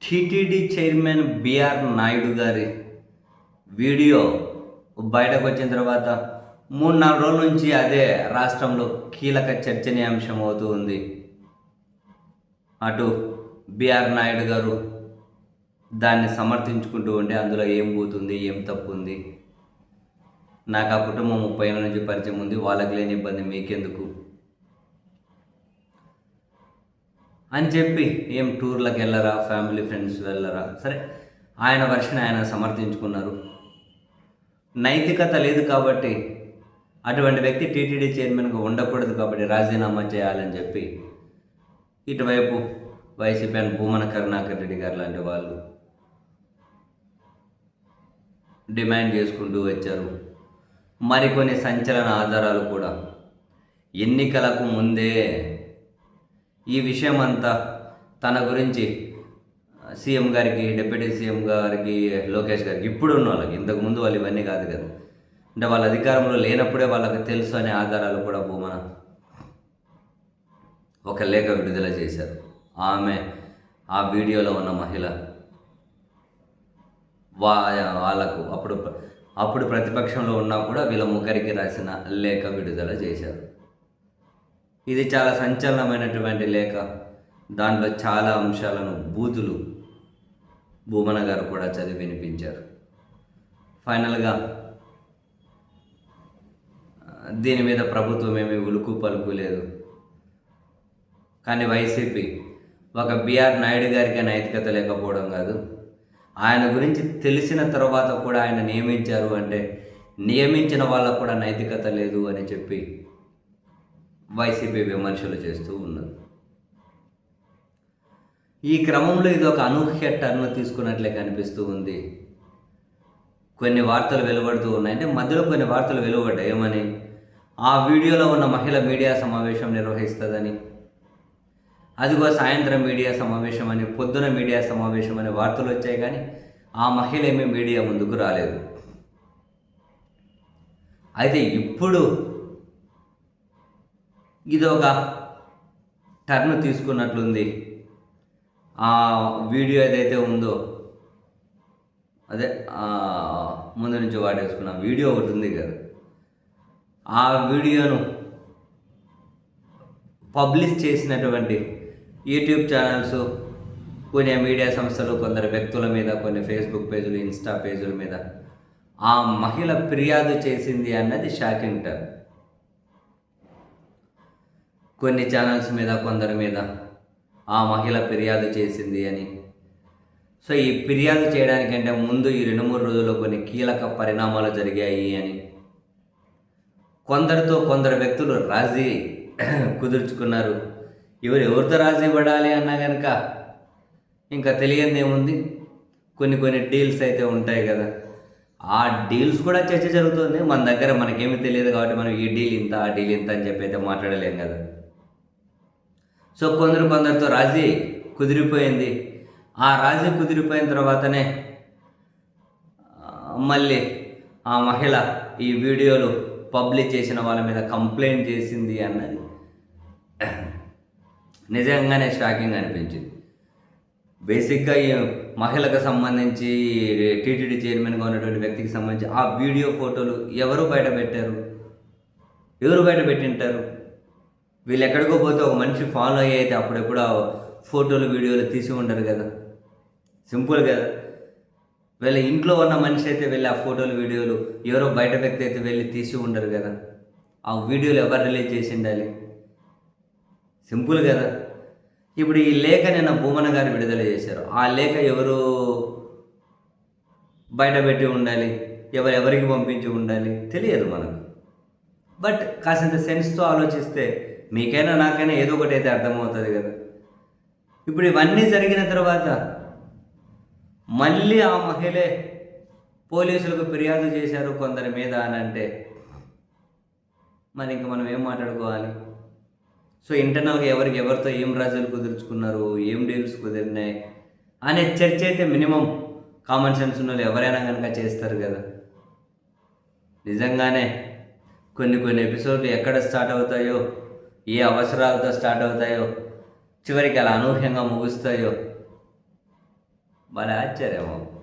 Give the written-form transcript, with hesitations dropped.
TTD chairman BR Naidu గారి video బయటకు వచ్చిన తర్వాత 3-4 రోజుల నుంచి అదే రాష్ట్రంలో కీలక చర్చనీయాంశం అవుతూ ఉంది. అటు బిఆర్ నాయుడు గారు దాన్ని సమర్థించుకుంటూ ఉంటే అందులో ఏం పోతుంది, ఏం తప్పు ఉంది, నాకు ఆ కుటుంబం 30 ఏళ్ళ నుంచి పరిచయం ఉంది, వాళ్ళకి లేని ఇబ్బంది మీకెందుకు అని చెప్పి, ఏం టూర్లకు వెళ్ళరా, ఫ్యామిలీ ఫ్రెండ్స్ వెళ్ళరా, సరే ఆయన వర్షన్ ఆయన సమర్థించుకున్నారు. నైతికత లేదు కాబట్టి, అటువంటి వ్యక్తి టీటీడీ చైర్మన్గా ఉండకూడదు కాబట్టి రాజీనామా చేయాలని చెప్పి ఇటువైపు వైసీపీ అని భూమన కరుణాకర్ రెడ్డి గారు లాంటి వాళ్ళు డిమాండ్ చేసుకుంటూ వచ్చారు. మరికొన్ని సంచలన ఆధారాలు కూడా ఎన్నికలకు ముందే ఈ విషయం అంతా తన గురించి సీఎం గారికి, డిప్యూటీ సీఎం గారికి, లోకేష్ గారికి, ఇప్పుడు ఉన్న వాళ్ళకి, ఇంతకుముందు వాళ్ళు ఇవన్నీ కాదు కదా, అంటే వాళ్ళ అధికారంలో లేనప్పుడే వాళ్ళకి తెలుసు అనే ఆధారాలు కూడా భూమన ఒక లేఖ విడుదల చేశారు. ఆమె ఆ వీడియోలో ఉన్న మహిళ వాళ్ళకు అప్పుడు ప్రతిపక్షంలో ఉన్నా కూడా వీళ్ళ ముగ్గురికి రాసిన లేఖ విడుదల చేశారు. ఇది చాలా సంచలనమైనటువంటి లేఖ. దాంట్లో చాలా అంశాలను బూతులు భూమన గారు కూడా చదివి వినిపించారు. ఫైనల్గా దీని మీద ప్రభుత్వం ఏమీ ఉలుకు పలుకు లేదు. కానీ వైసీపీ ఒక బిఆర్ నాయుడు గారికి నైతికత లేకపోవడం కాదు, ఆయన గురించి తెలిసిన తర్వాత కూడా ఆయన నియమించారు అంటే నియమించిన వాళ్ళకు కూడా నైతికత లేదు అని చెప్పి వైసీపీ విమర్శలు చేస్తూ ఉన్నారు. ఈ క్రమంలో ఇది ఒక అనూహ్య టర్న్ తీసుకున్నట్లే కనిపిస్తూ ఉంది. కొన్ని వార్తలు వెలువడుతూ ఉన్నాయి, అంటే మధ్యలో కొన్ని వార్తలు వెలువడ్డాయి. ఏమని, ఆ వీడియోలో ఉన్న మహిళ మీడియా సమావేశం నిర్వహిస్తుందని, అదిగో సాయంత్రం మీడియా సమావేశం అని, పొద్దున మీడియా సమావేశం అని వార్తలు వచ్చాయి. కానీ ఆ మహిళ ఏమీ మీడియా ముందుకు రాలేదు. అయితే ఇప్పుడు ఇది ఒక టర్న్ తీసుకున్నట్లుంది. ఆ వీడియో ఏదైతే ఉందో, అదే ముందు నుంచి వాడేసుకున్న వీడియో ఒకటి ఉంది కదా, ఆ వీడియోను పబ్లిష్ చేసినటువంటి యూట్యూబ్ ఛానల్స్, కొన్ని మీడియా సంస్థలు, కొందరు వ్యక్తుల మీద, కొన్ని ఫేస్బుక్ పేజీలు, ఇన్స్టా పేజీల మీద ఆ మహిళ ఫిర్యాదు చేసింది అన్నది షాకింగ్ టర్న్. కొన్ని ఛానల్స్ మీద, కొందరి మీద ఆ మహిళ ఫిర్యాదు చేసింది అని. సో ఈ ఫిర్యాదు చేయడానికంటే ముందు ఈ 2-3 రోజుల్లో కొన్ని కీలక పరిణామాలు జరిగాయి అని, కొందరు వ్యక్తులు రాజీ కుదుర్చుకున్నారు. ఎవరితో రాజీ పడాలి అన్నా కనుక ఇంకా తెలియదు ఏముంది, కొన్ని డీల్స్ అయితే ఉంటాయి కదా, ఆ డీల్స్ కూడా చర్చ జరుగుతుంది. మన దగ్గర మనకేమీ తెలియదు కాబట్టి మనం ఈ డీల్ ఇంత, ఆ డీల్ ఇంత అని చెప్పి అయితే మాట్లాడలేం కదా. సో కొందరితో రాజీ కుదిరిపోయింది. ఆ రాజీ కుదిరిపోయిన తర్వాతనే మళ్ళీ ఆ మహిళ ఈ వీడియోలు పబ్లిష్ చేసిన వాళ్ళ మీద కంప్లైంట్ చేసింది అన్నది నిజంగానే షాకింగ్ అనిపించింది. బేసిక్గా ఈ మహిళకు సంబంధించి, టీటీడీ చైర్మన్గా ఉన్నటువంటి వ్యక్తికి సంబంధించి ఆ వీడియో ఫోటోలు ఎవరు బయట పెట్టింటారు? వీళ్ళు ఎక్కడికో పోతే ఒక మనిషి ఫాలో అయ్యి అయితే అప్పుడెప్పుడు ఆ ఫోటోలు, వీడియోలు తీసి ఉండరు కదా, సింపుల్ కదా. వీళ్ళ ఇంట్లో ఉన్న మనిషి అయితే వెళ్ళి ఆ ఫోటోలు, వీడియోలు ఎవరో బయట వ్యక్తి అయితే వెళ్ళి తీసి ఉండరు కదా. ఆ వీడియోలు ఎవరు రిలీజ్ చేసి ఉండాలి? సింపుల్ కదా. ఇప్పుడు ఈ లేఖ నిన్న భూమన గారు విడుదల చేశారు. ఆ లేఖ ఎవరు బయట పెట్టి ఉండాలి, ఎవరికి పంపించి ఉండాలి తెలియదు మనకు. బట్ కాసింత సెన్స్తో ఆలోచిస్తే మీకైనా నాకైనా ఏదో ఒకటి అయితే అర్థమవుతుంది కదా. ఇప్పుడు ఇవన్నీ జరిగిన తర్వాత మళ్ళీ ఆ మహిళే పోలీసులకు ఫిర్యాదు చేశారు కొందరి మీద అని అంటే మరి ఇంక మనం ఏం మాట్లాడుకోవాలి? సో ఇంటర్నల్గా ఎవరితో ఏం రాజులు కుదుర్చుకున్నారు, ఏం డీల్స్ కుదిరినాయి అనే చర్చ అయితే మినిమం కామన్ సెన్స్ ఉన్న వాళ్ళు ఎవరైనా కనుక చేస్తారు కదా. నిజంగానే కొన్ని ఎపిసోడ్లు ఎక్కడ స్టార్ట్ అవుతాయో, ఏ అవసరాలతో స్టార్ట్ అవుతాయో, చివరికి అలా అనూహ్యంగా ముగుస్తాయో భలే ఆశ్చర్యము.